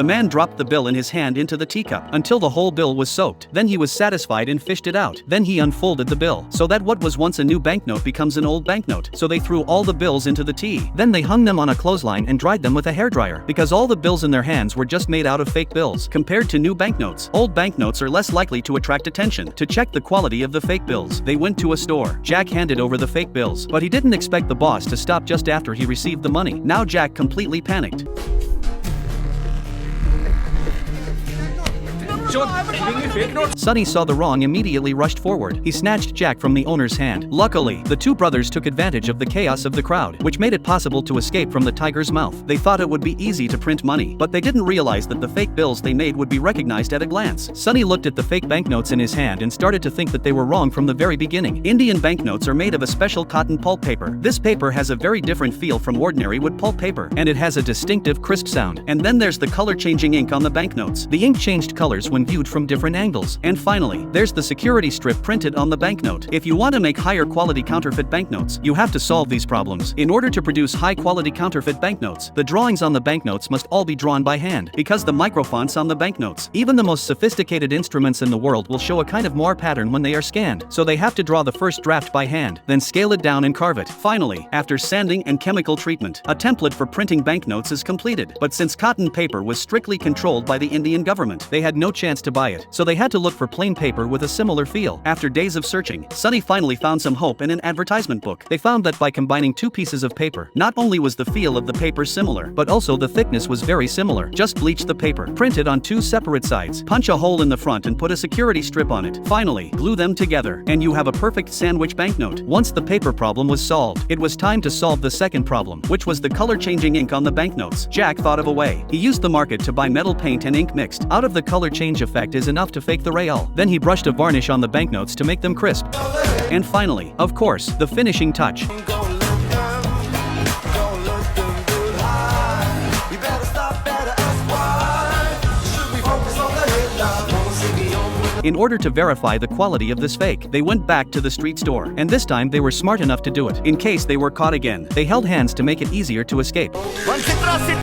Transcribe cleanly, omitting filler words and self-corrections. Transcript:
The man dropped the bill in his hand into the teacup until the whole bill was soaked. Then he was satisfied and fished it out. Then he unfolded the bill, so that what was once a new banknote becomes an old banknote. So they threw all the bills into the tea. Then they hung them on a clothesline and dried them with a hairdryer, because all the bills in their hands were just made out of fake bills. Compared to new banknotes, old banknotes are less likely to attract attention. To check the quality of the fake bills, they went to a store. Jack handed over the fake bills, but he didn't expect the boss to stop just after he received the money. Now Jack completely panicked. Sonny saw the wrong, immediately rushed forward. He snatched Jack from the owner's hand. Luckily, the two brothers took advantage of the chaos of the crowd, which made it possible to escape from the tiger's mouth. They thought it would be easy to print money, but they didn't realize that the fake bills they made would be recognized at a glance. Sonny looked at the fake banknotes in his hand and started to think that they were wrong from the very beginning. Indian banknotes are made of a special cotton pulp paper. This paper has a very different feel from ordinary wood pulp paper, and it has a distinctive crisp sound. And then there's the color-changing ink on the banknotes. The ink changed colors when viewed from different angles. And finally, there's the security strip printed on the banknote. If you want to make higher quality counterfeit banknotes, you have to solve these problems. In order to produce high quality counterfeit banknotes, the drawings on the banknotes must all be drawn by hand, because the microfonts on the banknotes, even the most sophisticated instruments in the world, will show a kind of Moore pattern when they are scanned. So they have to draw the first draft by hand, then scale it down and carve it. Finally, after sanding and chemical treatment, a template for printing banknotes is completed. But since cotton paper was strictly controlled by the Indian government, they had no chance to buy it. So they had to look for plain paper with a similar feel. After days of searching, Sonny finally found some hope in an advertisement book. They found that by combining two pieces of paper, not only was the feel of the paper similar, but also the thickness was very similar. Just bleach the paper, print it on two separate sides, punch a hole in the front and put a security strip on it. Finally, glue them together, and you have a perfect sandwich banknote. Once the paper problem was solved, it was time to solve the second problem, which was the color-changing ink on the banknotes. Jack thought of a way. He used the market to buy metal paint and ink mixed. Out of the color change effect is enough to fake the real. Then he brushed a varnish on the banknotes to make them crisp. And finally, of course, the finishing touch. In order to verify the quality of this fake, they went back to the street store, and this time they were smart enough to do it. In case they were caught again, they held hands to make it easier to escape.